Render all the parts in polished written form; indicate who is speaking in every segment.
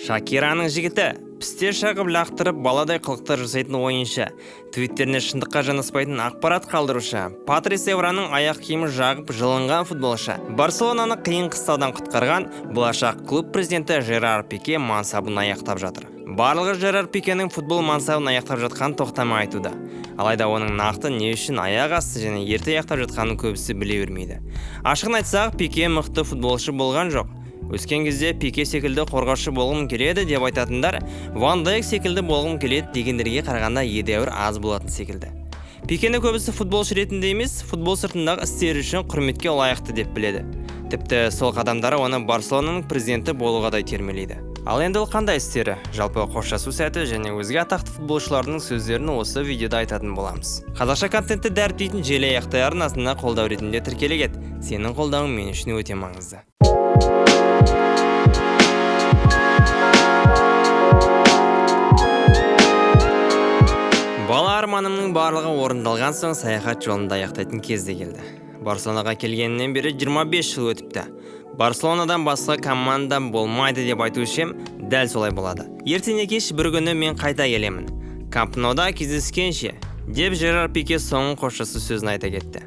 Speaker 1: Шакираның жігіті пісте шағып лақтырып баладай қылықтар жасайтын ойыншы, твиттеріне шындыққа жанаспайтын ақпарат қалдырушы, Патрис Эвраның аяқ киімі жағып жылынған футболшы, Барселонаны қиын қыстаудан құтқарған болашақ клуб президенті Жерар Пике мансабын аяқтап жатыр. Барлығы Жерар Пикенің футбол мансабын аяқтап жатқан тоқтамай айтуда. Алайда оның нақты не үшін аяқ асты және ерте аяқтап жатқанын көбісі біле бермейді. Ашығын айтсақ, Пике мықты футболшы болған жоқ. Өскен кезде Пике секілді қорғаушы болғым келеді деп айтатындар, Ван Дайк секілді болғым келеді дегендерге қарағанда едәуір аз болатын секілді. Пикені көбісі футболшы ретінде емес, футбол сыртындағы істері үшін құрметке лайықты деп біледі. Тіпті сол қадамдары оны Барселонаның президенті болуға да итермелейді. Ал енді қандай істері? Жалпы қоштасу сәті және өзге атақты футболшылардың сөздерін осы видеода айтатын боламыз. Қазақша контентті дәріптейтін желі аяқтай арнасына қолдау ретінде тіркелегет. Сенің қолдауың мен үшін өте маңызды. Бала арманымның барлығы орындалған соң саяхат жолында аяқтайтын кезде келді. Барселонаға келгеннен бері 25 жыл өтіпті. Барселонадан басқа команда болмайды деп айтушым, дәл солай болады. Ертең кеш бір күні мен қайта келемін. Камп Ноуда кездескенше, деп Жерар Пике соңғы қоштасу сөзін айта кетті.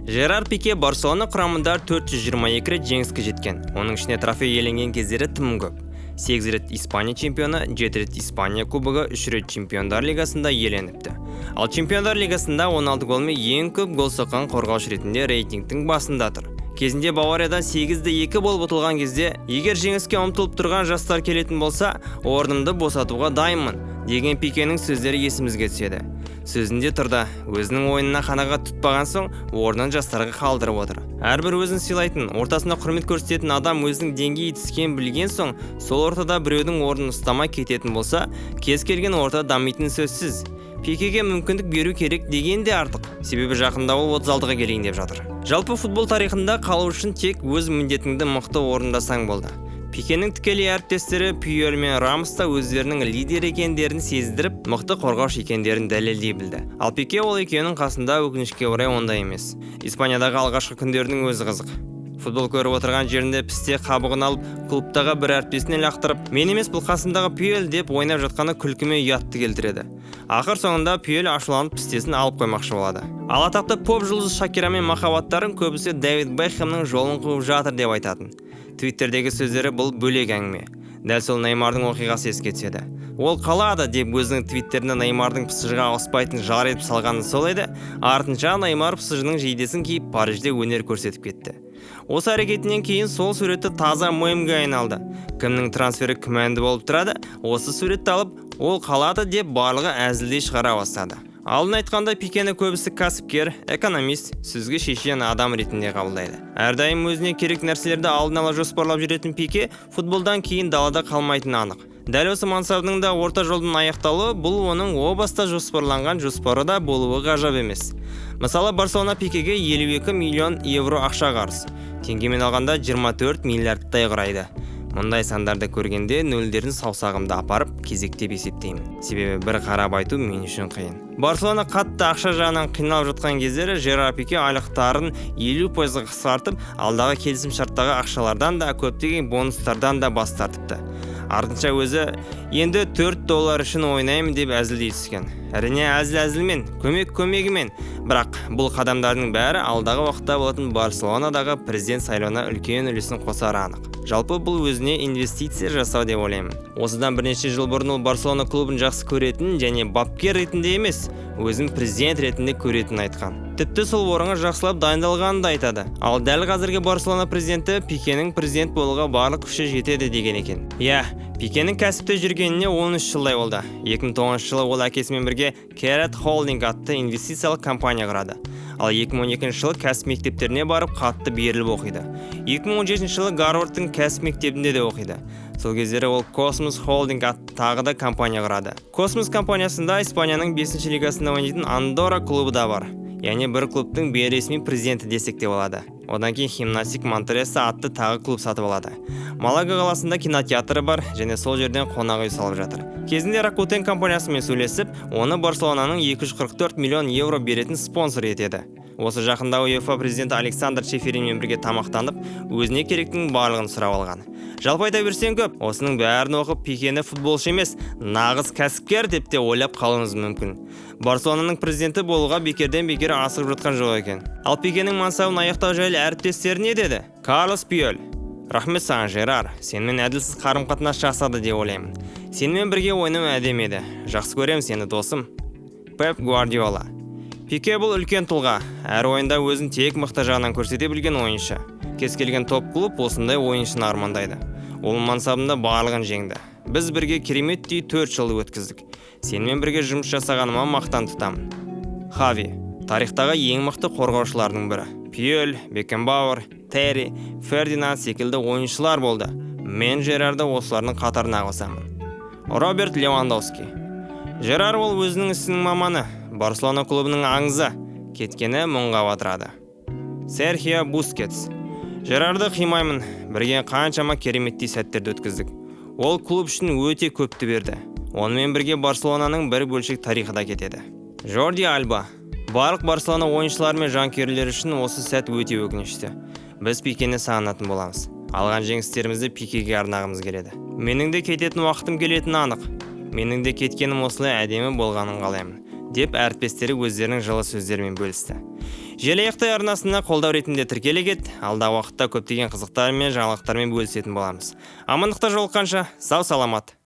Speaker 1: Жерар Пике Барселона құрамында 422 рет жеңіске жеткен. Оның ішіне трофей иеленген кездері тым көп. 8 рет Испания чемпионы, 7 рет Испания кубогы, 3 рет Чемпиондар лигасында иеленіпті. Ал Чемпиондар лигасында 16 голмен ең көп гол соққан қорғаушы ретінде рейтингтің басында тұр. Кезінде Бавариядан 8-2 болып ұтылған кезде, егер жеңіске ұмтылып тұрған жастар келетін болса, орнымды босатуға дайынмын деген Пикенің сөздері есімізге түседі. Сөзінде тұрда, өзінің ойынына қанаға тұтпаған соң, орнын жастарға қалдырып отыр. Әрбір өзін сыйлайтын, ортасына құрмет көрсететін адам өзінің деңгейі түскен білген соң, сол ортада біреудің орнын ұстамай кететін болса, кез келген орта дамитын сөзсіз. Пикеге мүмкіндік беру керек деген де артық. Себебі жақында ол 36-ға келейін деп жатыр. Жалпы футбол тарихында қалу үшін тек өз міндетіңді мықты орындасаң болды. Пикенің тікелей әріптестері Пюел мен Рамос та өздерінің лидер екендерін сездіріп, мықты қорғаушы екендерін дәлелдей білді. Ал Пике ол екеуінің қасында өкінішке орай ондай емес. Испаниядағы алғашқы күндердің өзі қызық. Футбол көріп отырған жерінде пісте қабығын алып, клубтағы бір әріптесіне лақтырып, мен емес бұл қасындағы Пюел деп ойнап жатқаны күлкіме ұятты келтіреді. Ақыр соңында Пюел ашуланып пістесін алып қоймақшы болады. Ал атақты поп жұлдызы Шакирамен махаббаттарын көбісі Дэвид Бекхэмнің жолын қуып жатыр деп айтатын. Твиттердегі сөздері бұл бөлек әңгіме. Дәл сол Неймардың оқиғасы еске түседі. Ол қалады деп өзінің твиттерінде Неймардың пысыжға ауыспайтын жар етіп салғаны сол еді. Артынша Неймар пысыжының жейдесін киіп Парижде өнер көрсетіп кетті. Осы әрекетінен кейін сол суретті таза мемге айналды. Кімнің трансфері күмәнді болып тұрады, осы суретті алып, ол қалады деп барлығы әзілдей шығара бастады. Алдын айтқанда Пикені көбісі кәсіпкер, экономист, сөзге шешен адам ретінде қабылдайды. Әрдайым өзіне керек нәрселерді алдын ала жоспарлап жүретін Пике футболдан кейін далада қалмайтыны анық. Дәл осы мансабының да орта жолдың аяқталуы бұл оның о баста жоспарланған жоспары да болуы ғажап емес. Мысалы, Барселона Пикеге 52 миллион евро ақша қарыз. Теңгемен алғанда 24 миллиардтай құрайды. Мұндай сандарды көргенде нөлдерін саусағымда апарып кезектеп есептеймін. Себебі бір қарап айту мен үшін қиын. Барселона қатты ақша жағынан қиналып жатқан кездері Жерар Пике айлықтарын 50% қысқартып, алдағы келісім шарттағы ақшалардан да көптеген бонустардан да бас тартыпты. Артынша өзі енді $4 үшін ойнаймын деп әзілдей түскен. Әрине әзіл-әзілмен, көмегімен. Бірақ бұл қадамдардың бәрі алдағы уақытта болатын Барселонадағы президент сайлауына үлкен үлесін қосары анық. Жалпы бұл өзіне инвестиция жасау деп ойлаймын. Осыдан бірнеше жыл бұрын ол Барселона клубын жақсы көретін және бапкер ретінде емес, өзін президент ретінде көретін айтқан. Тіпті сол орынға жақсылап дайындалғанын да айтады. Ал дәл қазіргі Барселона президенті Пикенің президент болуға барлық күші жетеді деген екен. Пикенің кәсіпте жүргеніне 13 жылдай болды. 2009 жылы ол әкесімен бірге Carrot Holding атты инвестициялық компания құрады. Ал 2012 жылы кәсіп мектептеріне барып қатты беріліп оқиды. 2017 жылы Гарвардтың кәсіп мектебінде де оқиды. Сол кездері ол Cosmos Holding атты тағы да компания құрады. Cosmos компаниясында Испанияның 5-ші лигасында ойнайтын Андорра клубы да бар. Яғни бір клубтың бейресми президенті десек те болады. Одан кейін Химнастик Монтереса атты тағы клуб сатып алады. Малага қаласында кинотеатры бар және сол жерден қонақ үй салып жатыр. Кезінде Rakuten компаниясымен сөйлесіп, оны Барселонаның 244 миллион евро беретін спонсор етеді. Осы жақында УЕФА президенті Александр Чеферинмен бірге тамақтанып, өзіне керектің барлығын сұрап алған. Жалпы айта берсең көп, осының бәрін оқып Пикені футболшы емес, нағыз кәсіпкер деп те ойлап қалуыңыз мүмкін. Барселонаның президенті болуға бекерден бекер асығып жатқан жоқ екен. Ал Пикенің мансабын аяқтау жайлы әріптестері не деді? Карлос Пьол: рахмет саған, Жерар, сенімен әділсіз қарым-қатынас жасады деп ойлаймын. Сенімен бірге ойыным әдемі еді. Жақсы көремін сені, досым. Пеп Гвардиола: Пике бұл үлкен тұлға, әр ойында өзін тек мықты жағынан көрсете білген ойыншы. Кез келген топ клуб осындай ойыншыны армандайды. Ол мансабында барлығын жеңді. Біз бірге кереметтей 4 жыл өткіздік. Сенімен бірге жұмыс жасағаныма мақтан тұтамын. Хави: тарихтағы ең мықты қорғаушылардың бірі. Пьол, Бекенбауэр, Терри, Фердинанд секілді ойыншылар болды. Мен Жерарды осылардың қатарына қосамын. Роберт Левандовски: Жерар ол өзінің ісінің маманы, Барселона клубының аңызы, кеткені мұңға батырады. Серхио Бускетс: Жерарды қимаймын, бірге қаншама кереметтей сәттерді өткіздік. Ол клуб үшін өте көпті берді. Онымен бірге Барселонаның бір бөлшек тарихы да кетеді. Жорди Альба: барлық Барселона ойыншылар мен жанкүйерлер үшін осы сәт өте өкінішті. Біз Пикені сағынатын боламыз. Алған жеңістерімізді Пикеге арнағымыз келеді. Менің де кететін уақытым келетіні анық. Менің де кеткенім осылай әдемі болғанын қалаймын, деп әріптестері өздерінің жылы сөздерімен бөлісті. Желі Аяқтай арнасына қолдау ретінде тіркеле кет, алдағы уақытта көптеген қызықтар мен жаңалықтармен бөлісетін боламыз. Амандықта жолыққанша сау саламат.